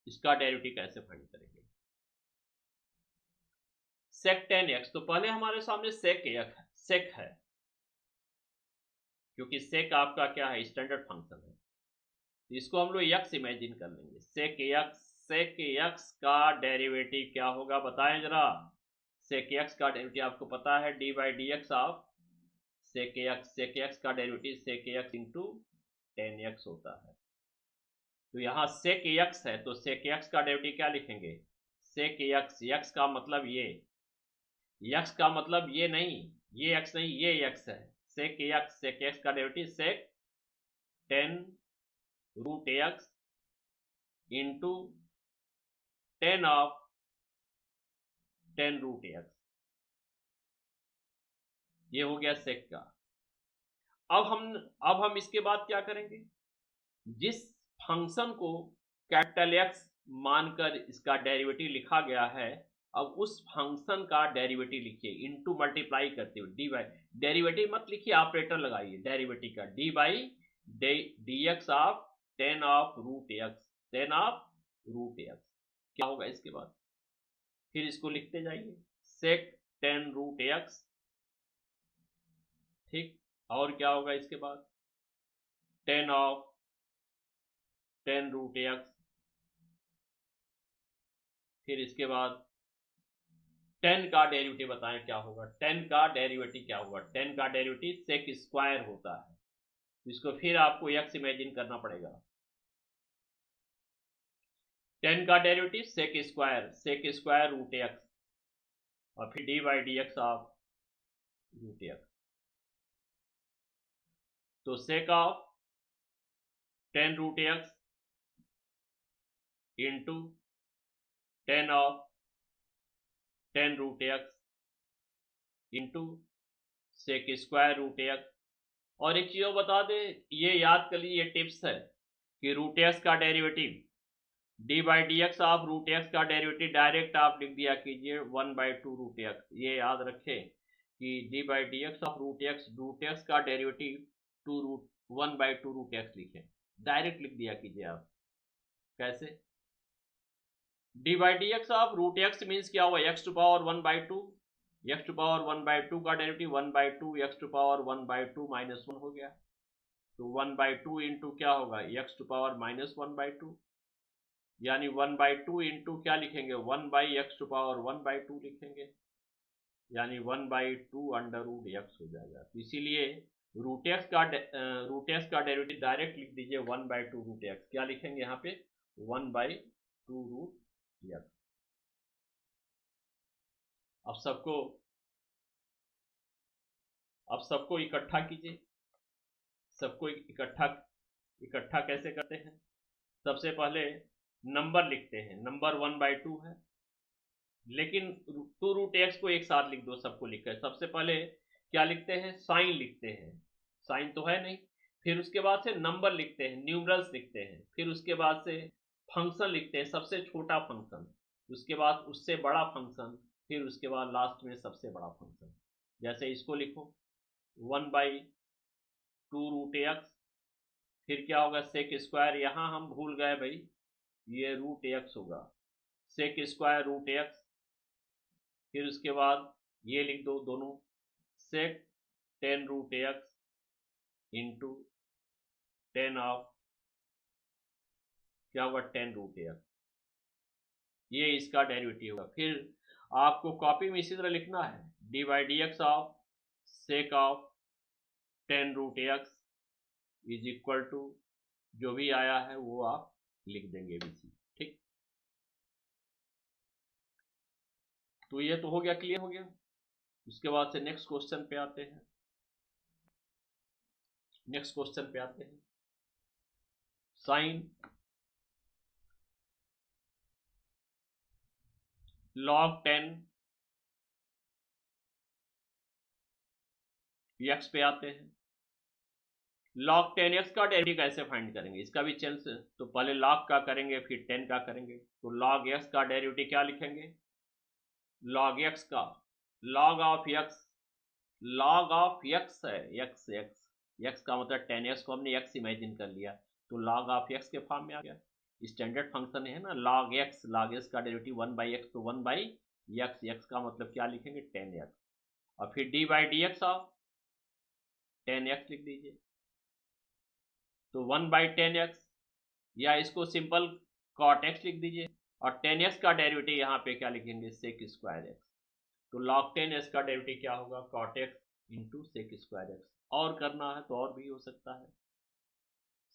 इसका डेरिवेटिव कैसे फाइंड करेंगे। सेक 10x, तो पहले हमारे सामने सेक है, क्योंकि सेक आपका क्या है, स्टैंडर्ड फंक्शन है, तो इसको हम लोग एक्स इमेजिन कर लेंगे। सेक एक्स का डेरिवेटिव क्या होगा बताएं जरा, सेक एक्स का डेरिवेटिव आपको पता है D by D x of sec x का derivative sec x into 10x होता है। तो यहाँ सेक एक्स है, तो सेक एक्स का डेरिवेटिव क्या लिखेंगे, सेक एक्स का मतलब ये, एक्स का मतलब ये नहीं, ये एक्स नहीं, ये एक्स है, सेक एक्स का derivative sec 10 root x into 10 of 10 root x, ये हो गया सेक का। अब हम इसके बाद क्या करेंगे, जिस फंक्शन को कैपिटल एक्स मानकर इसका डेरिवेटिव लिखा गया है, अब उस फंक्शन का डेरिवेटिव लिखिए, इनटू मल्टीप्लाई करते हुए डी बाई, डेरिवेटिव मत लिखिए, ऑपरेटर लगाइए डेरिवेटिव का, d by D x of 10 of root x, 10 of root x क्या होगा इसके बाद, फिर इसको लिखते जाइए सेक 10 रूट एक्स। ठीक, और क्या होगा इसके बाद 10 ऑफ 10 रूट एक्स, फिर इसके बाद 10 का डेरिवेटिव बताएं क्या होगा, 10 का डेरिवेटिव क्या होगा, 10 का डेरिवेटिव सेक स्क्वायर होता है, इसको फिर आपको एक्स इमेजिन करना पड़ेगा, 10 का derivative sec square root x, और फिर D by D x of root x, तो sec of 10 root x into 10 of 10 root x into sec square root x. और एक चीज बता दे, ये याद कर लीजिए, ये टिप्स है कि रूट एक्स का derivative d by D x of root x का डेरिवेटिव डायरेक्ट आप लिख दिया कीजिए 1/2 रूट एक्स, ये याद रखें कि d by D x of root x का डेरिवेटिव 1/2 रूट एक्स लिखें, डायरेक्ट लिख दिया कीजिए आप। कैसे, d by D x of root x means क्या हुआ, x to power 1/2, x to power 1/2 का डेरिवेटिव 1/2 एक्स टू पावर 1/2 -1 हो गया, तो 1/2 इंटू क्या होगा एक्स टू पावर -1/2, यानी 1/2 इंटू क्या लिखेंगे 1/x टू पावर 1/2 लिखेंगे, यानी 1/2 अंडर रूट एक्स हो जाएगा। तो इसीलिए रूट एक्स का डेरिवेटिव डायरेक्ट लिख दीजिए 1/2 रूट एक्स, क्या लिखेंगे यहाँ पे 1/2 रूट एक्स। अब सबको इकट्ठा कीजिए। सबको इकट्ठा कैसे करते हैं? सबसे पहले नंबर लिखते हैं, नंबर 1/2 है, लेकिन 2√x को एक साथ लिख दो सबको लिखकर। सबसे पहले क्या लिखते हैं? साइन लिखते हैं, साइन तो है नहीं। फिर उसके बाद से नंबर लिखते हैं, न्यूमरल्स लिखते हैं। फिर उसके बाद से फंक्शन लिखते हैं, सबसे छोटा फंक्शन, उसके बाद उससे बड़ा फंक्शन, फिर उसके बाद लास्ट में सबसे बड़ा फंक्शन। जैसे इसको लिखो 1/2√x, फिर क्या होगा? सेक स्क्वायर, यहाँ हम भूल गए भाई, ये √x होगा, सेक स्क्वायर √x। फिर उसके बाद ये लिख दो दोनों, सेक 10√x इंटू 10 ऑफ क्या होगा? 10√x, ये इसका डेरिवेटिव होगा। फिर आपको कॉपी में इसी तरह लिखना है, dy/dx of sec of 10√x is equal to जो भी आया है वो आप लिख देंगे बीसी। ठीक, तो ये तो हो गया, क्लियर हो गया। उसके बाद से नेक्स्ट क्वेश्चन पे आते हैं। साइन log 10 x पे आते हैं। log 10x का डेरिवेटिव कैसे फाइंड करेंगे? इसका भी चेंज, तो पहले log का करेंगे फिर 10 का करेंगे। तो log x का डेरिवेटिव क्या लिखेंगे? log x का log of x, log of x है, x का मतलब 10x को हमने x इमेजिन कर लिया, तो log ऑफ x के फॉर्म में आ गया। स्टैंडर्ड फंक्शन है ना log x का डेरिवेटिव 1/x, तो 1/x, x का मतलब क्या लिखेंगे? 10x। और फिर dy/dx ऑफ 10x लिख दीजिए, तो 1/10x, या इसको सिंपल cot x लिख दीजिए। और 10x का डेरिवेटिव यहाँ पे क्या लिखेंगे? Sec square x। तो log 10x का डेरिवेटिव क्या होगा? cot x into sec square x। और करना है तो और भी हो सकता है,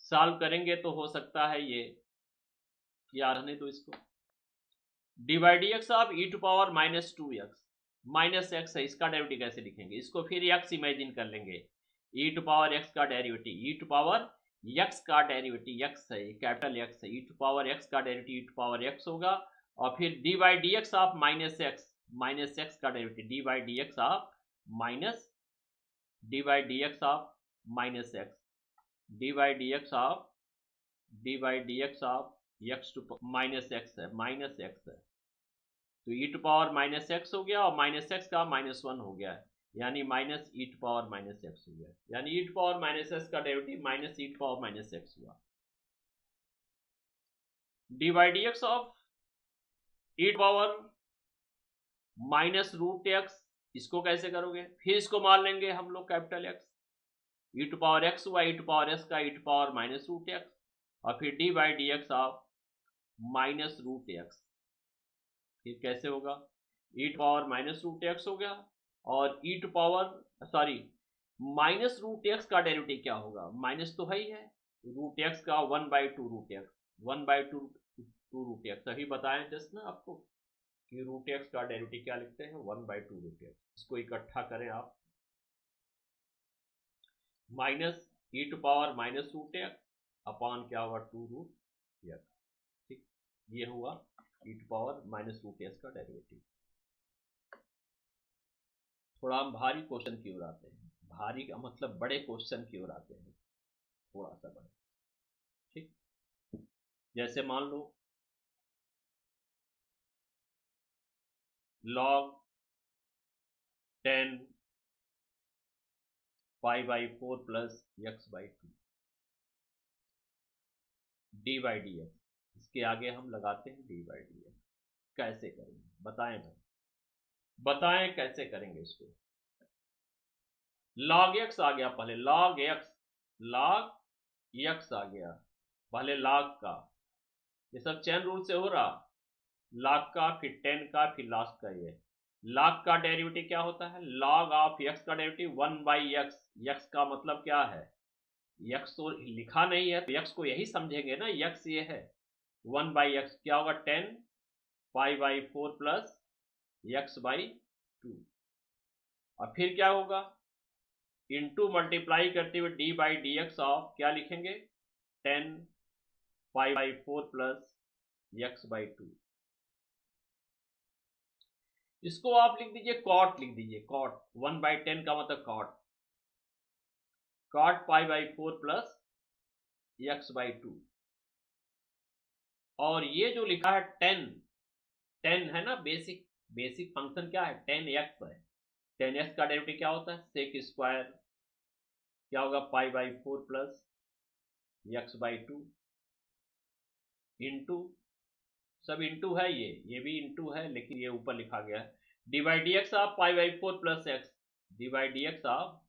सॉल्व करेंगे तो हो सकता है ये, या रहने दो इसको। dy/dx of e⁻⁻2x, minus x है, इसका डेरिवेटिव कैसे लिखेंगे? इसको फिर x इमेजिन कर लेंगे, e⁻x का डेरिवेटिव, e⁻x का डेरिवेटिव x है, कैपिटल x है, e⁻x का डेरिवेटिव e⁻x होगा। और फिर dy/dx ऑफ माइनस एक्स का derivative dy/dx of minus dy/dx of minus x, dy/dx of x to minus x है, तो e⁻x हो गया, और माइनस एक्स का -1 हो गया, यानी माइनस e⁻x हो गया, यानी e⁻x का डेरिवेटिव माइनस e⁻x हुआ। dy/dx ऑफ e⁻√x, इसको कैसे करोगे? फिर इसको मान लेंगे हम लोग कैपिटल x, e⁻x हुआ, e⁻x का e⁻√x, और फिर dy/dx ऑफ -√x, फिर कैसे होगा? e⁻√x हो गया, और -√x का डेरिवेटिव क्या होगा? माइनस तो है ही है, √x का 1/2√x सही बताएं जस्ट ना आपको कि √x का डेरिवेटिव क्या लिखते हैं? 1/2√x। इसको इकट्ठा करें आप, माइनस e⁻√x अपॉन क्या होगा? 2√x। ठीक, ये हुआ e⁻√x का डेरिवेटिव। थोड़ा हम भारी क्वेश्चन की ओर आते हैं, भारी का मतलब बड़े क्वेश्चन की ओर आते हैं, थोड़ा सा बड़े। ठीक, जैसे मान लो log 10 π/4 प्लस x/2 dy/dx, इसके आगे हम लगाते हैं dy/dx। कैसे करेंगे बताएं भाई, बताएं कैसे करेंगे इसको? log x आ गया, पहले log x आ गया, पहले log का, ये सब चैन रूल से हो रहा, log का, फिर 10 का, फिर लास्ट का। ये log का डेरिवेटिव क्या होता है? log ऑफ x का डेरिवेटिव 1/x, x का मतलब क्या है? x तो लिखा नहीं है, तो x को यही समझेंगे ना, x ये है, 1/x क्या होगा? 10 π/4 प्लस x/2। 2। और फिर क्या होगा, इनटू मल्टीप्लाई करते हुए D by D x of क्या लिखेंगे, 10 pi by 4 plus x by 2। इसको आप लिख दीजिए कॉट, लिख दीजिए कॉट, 1/10 का मतलब cot pi by 4 plus x by 2। और ये जो लिखा है 10 है ना, बेसिक फंक्शन क्या है, 10x है। 10x का डेरिवेटिव क्या होता है, सेक स्क्वायर क्या होगा, पाई by 4 plus x by 2 into, सब इंटू है, ये भी इंटू है, लेकिन ये ऊपर लिखा गया है divide D x of pi by 4 plus x, divide D x of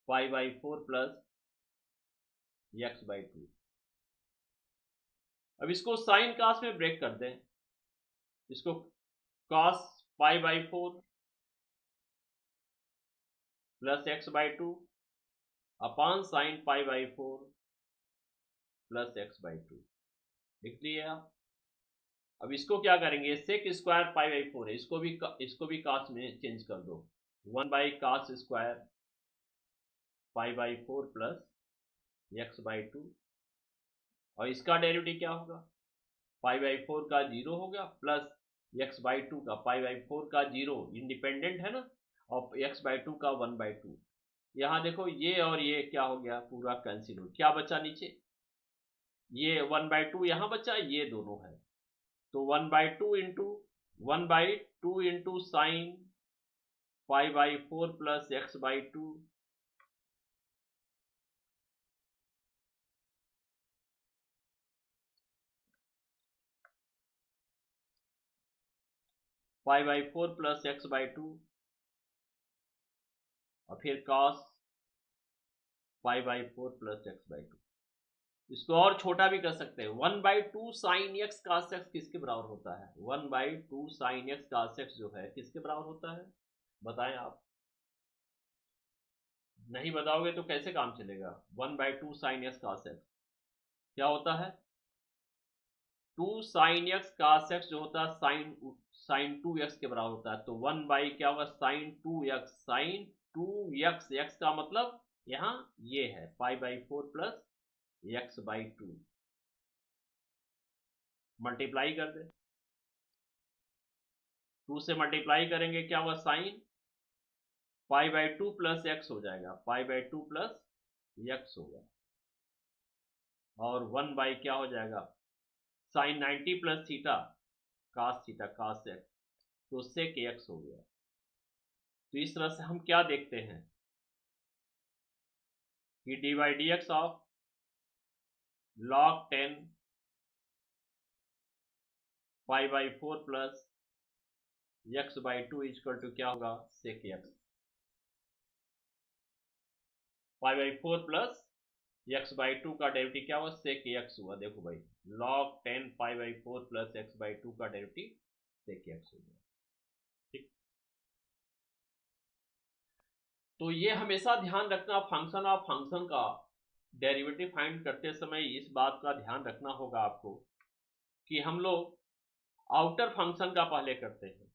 pi by 4 plus x by 2। अब इसको साइन कास में ब्रेक कर दें, इसको cos pi by 4 plus x by 2 upon sine pi by 4 plus x by 2 लिख लिए आप। अब इसको क्या करेंगे, सेक स्क्वायर पाई बाई 4 है, इसको भी कास में चेंज कर दो, 1/cos square pi by 4 plus x by 2। और इसका डेरिवेटिव क्या होगा, पाई बाई 4 का 0 हो गया प्लस एक्स बाई 2 का, पाई बाई 4 का 0 इंडिपेंडेंट है ना, और एक्स बाई 2 का 1/2। यहाँ देखो ये और ये क्या हो गया, पूरा कैंसिल हो, क्या बचा नीचे, ये 1/2 यहाँ बचा, ये दोनों है, तो 1/2 into sine pi by 4 plus x by 2 pi by 4 plus x by 2 और फिर cos pi by 4 plus x by 2। इसको और छोटा भी कर सकते हैं, 1/2 साइन एक्स कास एक्स किसके बराबर होता है, 1/2 साइन एक्स कास एक्स जो है किसके बराबर होता है, बताएं आप, नहीं बताओगे तो कैसे काम चलेगा। 1/2 साइन एक्स कास एक्स क्या होता है, 2 साइन एक्स कास एक्स जो होता है साइन 2x के बराबर होता है, तो 1 बाई क्या होगा, sign 2x, sign 2x, x का मतलब यहाँ ये है पाई by 4 plus x by 2, multiply कर दे, 2 से मल्टीप्लाई करेंगे क्या होगा, sine pi by 2 plus x हो जाएगा, पाई बाई 2 प्लस एक्स होगा, और 1 बाई क्या हो जाएगा, sine 90 plus theta cos x, तो सेक एक्स हो गया। तो इस तरह से हम क्या देखते हैं कि d by D x of log 10 pi by 4 plus x by 2 equal to क्या होगा, sec x, pi by 4 plus x by 2 का डेरिवेटिव क्या हुआ, सेक एक्स हुआ। देखो भाई log 10 pi by 4 plus x by 2 का डेरिवेटिव सेक एक्स हो गया, ठीक। तो ये हमेशा ध्यान रखना, फंक्शन ऑफ फंक्शन का डेरिवेटिव फाइंड करते समय इस बात का ध्यान रखना होगा आपको कि हम लोग आउटर फंक्शन का पहले करते हैं,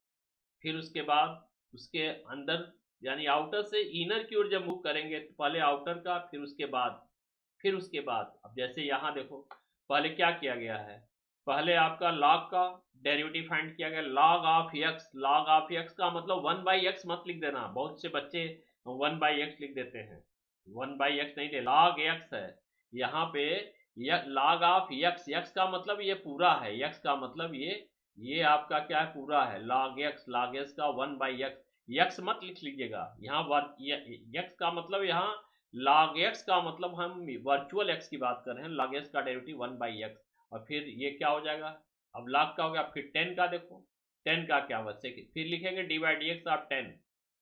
फिर उसके बाद उसके अंदर, यानी आउटर से इनर की ओर जब मूव करेंगे तो पहले आउटर का, फिर उसके बाद अब जैसे यहाँ देखो पहले क्या किया गया है, पहले आपका log का डेरिवेटिव फाइंड किया गया, log of x, log of x का मतलब 1/x मत लिख देना, बहुत से बच्चे 1/x लिख देते हैं, 1/x नहीं, log x है यहाँ पे, log ऑफ x, x का मतलब ये पूरा है, x का मतलब ये आपका क्या है, पूरा है, log x का 1/x, x मत लिख लीजिएगा यहाँ, x का मतलब यहाँ log x का मतलब हम वर्चुअल x की बात कर रहे हैं, log x का डेरिवेटिव 1/x, और फिर ये क्या हो जाएगा, अब log का हो गया, फिर 10 का देखो, 10 का क्या हुआ, सेक, फिर लिखेंगे D by D x of 10,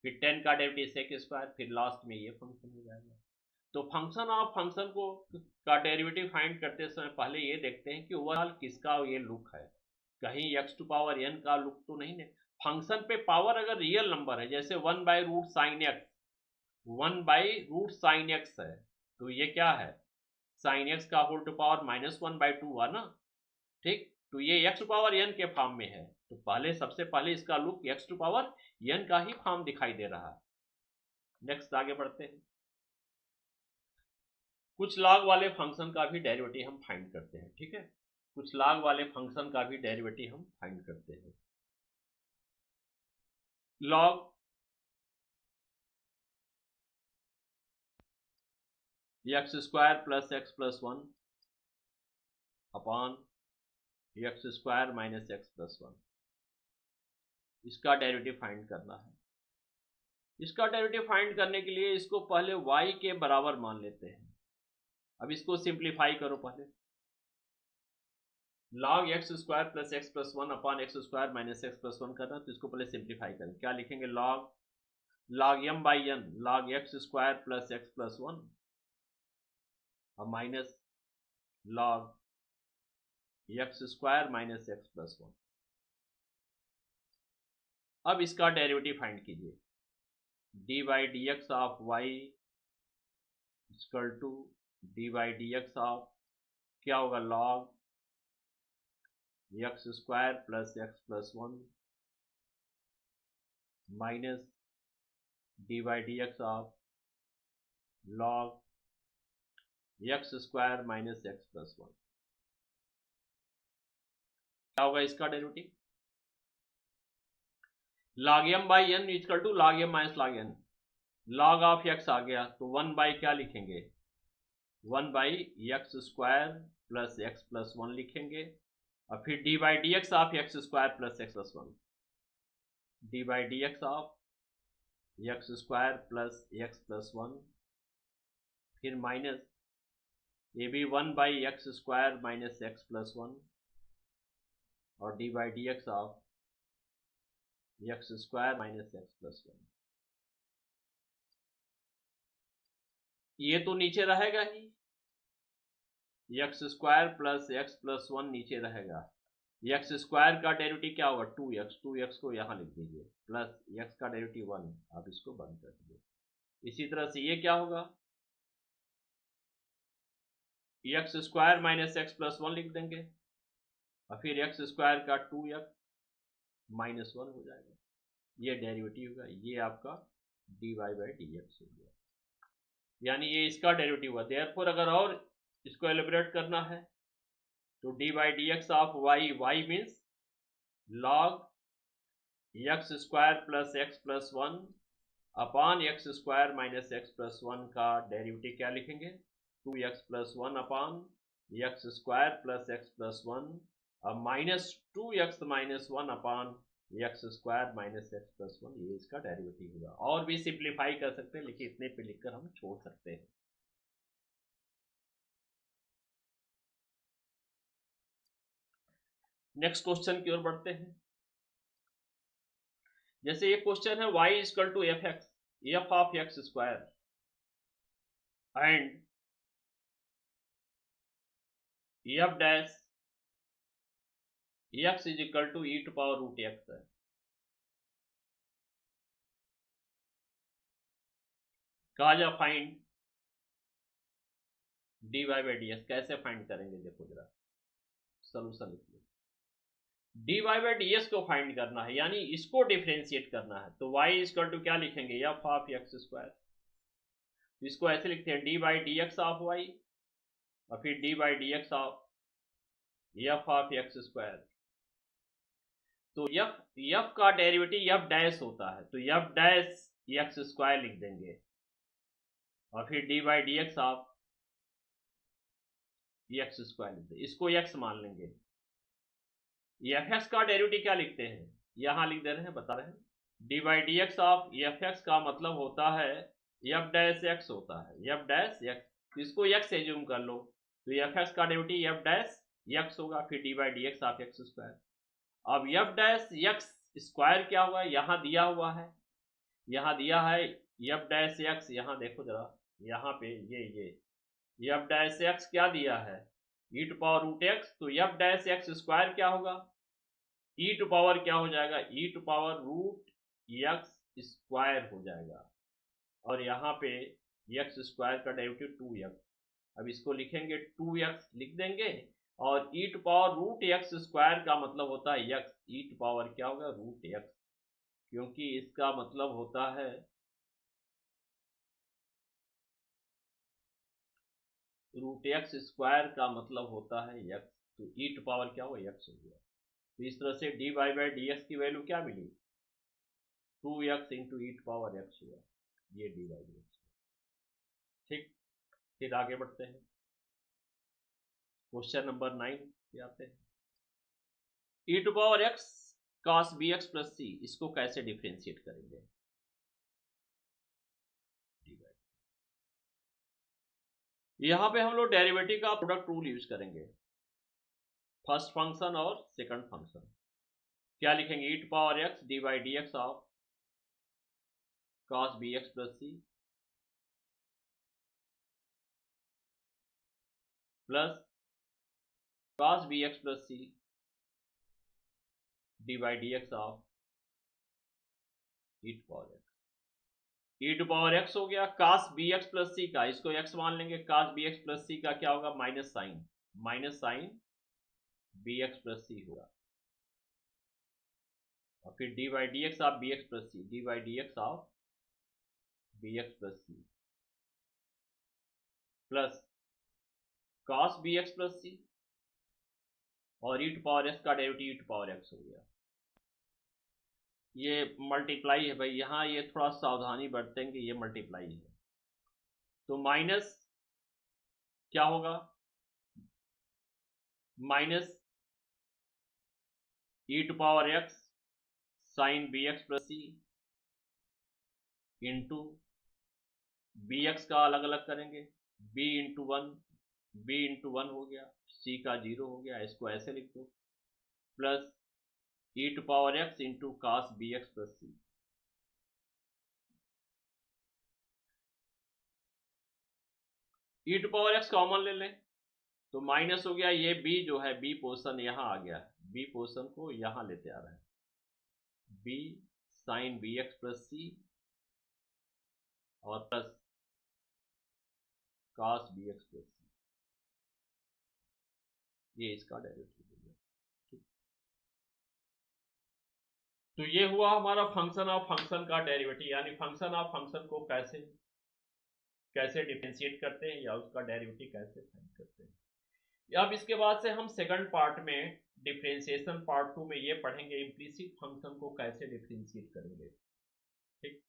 फिर 10 का डेरिवेटिव सेक स्क्वायर, फिर लास्ट में ये फंक्शन हो जाएगा। तो फंक्शन ऑफ फंक्शन को का डेरिवेटिव फाइंड करते समय पहले ये देखते हैं कि ओवरऑल किसका ये लुक है, कहीं x टू पावर n का लुक तो नहीं है। फंक्शन पे पावर अगर रियल नंबर है, जैसे 1/रूट साइन एक्स, 1/रूट साइन एक्स है, तो ये क्या है, साइन एक्स का होल टू पावर -1/2 हुआ ना, ठीक। तो ये x पावर n के फॉर्म में है, तो पहले सबसे पहले इसका लुक x पावर n का ही फॉर्म दिखाई दे रहा है। नेक्स्ट आगे बढ़ते हैं। कुछ लॉग वाले फंक्शन का भी डेरिवेटिव हम फाइंड करते हैं, ठीक है। कुछ लॉग वाले फंक्शन का भी डेरिवेटिव हम फाइंड करते हैं। Log x square plus x plus one upon x square minus x plus one, इसका डेरिवेटिव फाइंड करना है। इसका डेरिवेटिव फाइंड करने के लिए इसको पहले y के बराबर मान लेते हैं। अब इसको सिंप्लीफाई करो पहले। log x square plus x plus one upon x square minus x plus one करना, तो इसको पहले सिंप्लीफाई करें। क्या लिखेंगे? log m by n log x square plus x plus one और minus log x square minus x plus one. अब इसका डेरिवेटिव फाइंड कीजिए। D by D x of y equal to d by D x of क्या होगा? log x square plus x plus one minus d by D x of log x square minus x plus one. क्या होगा इसका derivative? log m by n equal to log m minus log n। log of x आ गया तो 1 बाई क्या लिखेंगे? 1 by x square plus x plus one लिखेंगे और फिर D by D x of x square plus x plus one, d by D x of x square plus x plus one, फिर माइनस ये भी 1 by x square minus x plus one और d by D x of x square minus x plus one. ये तो नीचे रहेगा ही, x square plus x plus one नीचे रहेगा। एक्स स्क्वायर का डेरिवेटिव क्या होगा? 2x, 2x को यहाँ लिख दीजिए प्लस एक्स का डेरिवेटिव 1, आप इसको बंद कर दीजिए। इसी तरह से ये क्या होगा? X square minus x plus one लिख देंगे और फिर एक्स स्क्वायर का 2x माइनस वन हो जाएगा। ये डेरिवेटिव होगा, ये आपका d y by D x हो गया, यानी ये इसका डेरिवेटिव हुआ। देयरफॉर अगर और इसको एलिब्रेट करना है तो D by D x of y, y means log x square plus x plus one upon x square minus x plus one का डेरिवेटिव क्या लिखेंगे? 2x plus one upon x square plus x plus one और minus 2x minus one upon x square minus x plus one, ये इसका डेरिवेटिव होगा। और भी सिंप्लीफाई कर सकते हैं लेकिन इतने पे लिखकर हम छोड़ सकते हैं। नेक्स्ट क्वेश्चन की ओर बढ़ते हैं। जैसे ये क्वेश्चन है y equal to f x, f of x square and f dash x is equal to e to power root x है। कहा जा find d y by D x. कैसे फाइंड करेंगे? देखो जरा सोल्यूशन लिख लो। D y by D x को फाइंड करना है, यानी इसको डिफ्रेंशिएट करना है, तो y इक्वल टू क्या लिखेंगे? F of x square. इसको ऐसे लिखते हैं d by D x of y और फिर D by D x of f of x square. तो एफ का डेरिवेटिव एफ डैश होता है, तो एफ डैश एक्स स्क्वायर लिख देंगे और फिर D by D x of x square लिख देंगे, इसको एक्स मान लेंगे। एफ एक्स का डेरिवेटिव क्या लिखते हैं? यहां लिख दे रहे हैं, बता रहे हैं। D by D x of f x का मतलब होता है एफ डैश एक्स होता है, एफ डैश एक्स, तो इसको एक्स एज्यूम कर लो, तो एफ एक्स का डेरिवेटिव एफ डैश एक्स होगा, फिर D by D x of x square. अब एफ डैश एक्स स्क्वायर क्या हुआ? यहाँ दिया हुआ है, यहाँ दिया है एफ डैश एक्स, यहाँ देखो जरा, यहाँ पे ये एफ डैश एक्स क्या दिया है? E to power root x, तो एफ डैश एक्स स्क्वायर क्या होगा? ई टू पावर क्या हो जाएगा? E to power root x square हो जाएगा और यहाँ पे एक्स स्क्वायर का डेरिवेटिव 2x। अब इसको लिखेंगे 2x लिख देंगे और e to power root x square का मतलब होता है एक्स। ई टू पावर क्या होगा? रूट एक्स, क्योंकि इसका मतलब होता है रूट एक्स स्क्वायर का मतलब होता है एक्स, तो ई टू पावर क्या हुआ? एक्स हो गया। तो इस तरह से d y by D x की वैल्यू क्या मिली? 2x into e to power x हुआ, ये डी वाई डी एक्स। ठीक, फिर आगे बढ़ते हैं, क्वेश्चन नंबर 9 पे आते हैं। E to power x cos b x plus c, इसको कैसे डिफ्रेंशिएट करेंगे? यहां पे हम लोग डेरिवेटिव का प्रोडक्ट रूल यूज करेंगे, फर्स्ट फंक्शन और सेकंड फंक्शन। क्या लिखेंगे? E to power x d by D x of cos b x plus c plus cos b x plus c d by D x of e to power x. E to power x हो गया, cos b x plus c का, इसको x मान लेंगे, cos b x plus c का क्या होगा? Minus sign b x plus c होगा, और फिर D by D x of b x plus c, d by D x of b x plus c plus cos b x plus c, और ई टू पावर एक्स का derivative e to power x हो गया। ये मल्टीप्लाई है भाई, यहाँ ये थोड़ा सावधानी बरतें कि ये मल्टीप्लाई है, तो माइनस क्या होगा? Minus E to power x sign b x plus C into B x का अलग अलग करेंगे, B into one, B into one हो गया, सी का 0 हो गया, इसको ऐसे लिख दो, plus e to power x into cos b x plus c. E to power x common ले लें तो माइनस हो गया, ये बी जो है बी पोर्शन यहाँ आ गया, बी पोर्शन को यहाँ लेते आ रहा है, b sine b x plus c और plus cos b x plus c, ये इसका डेरिवेटिव हो गया। तो ये हुआ हमारा फंक्शन ऑफ फंक्शन का डेरिवेटिव, यानी फंक्शन ऑफ फंक्शन को कैसे कैसे डिफरेंशिएट करते हैं या उसका डेरिवेटिव कैसे फाइंड करते हैं। अब इसके बाद से हम सेकंड पार्ट में डिफरेंशिएशन पार्ट 2 में ये पढ़ेंगे इम्प्लिसिट फंक्शन को कैसे डिफरेंशिएट करेंगे। ठीक,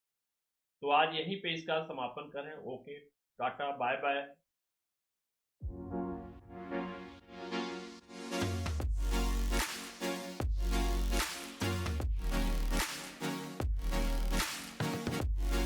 तो आज यहीं पे इसका समापन करें। ओके, टाटा, बाय बाय।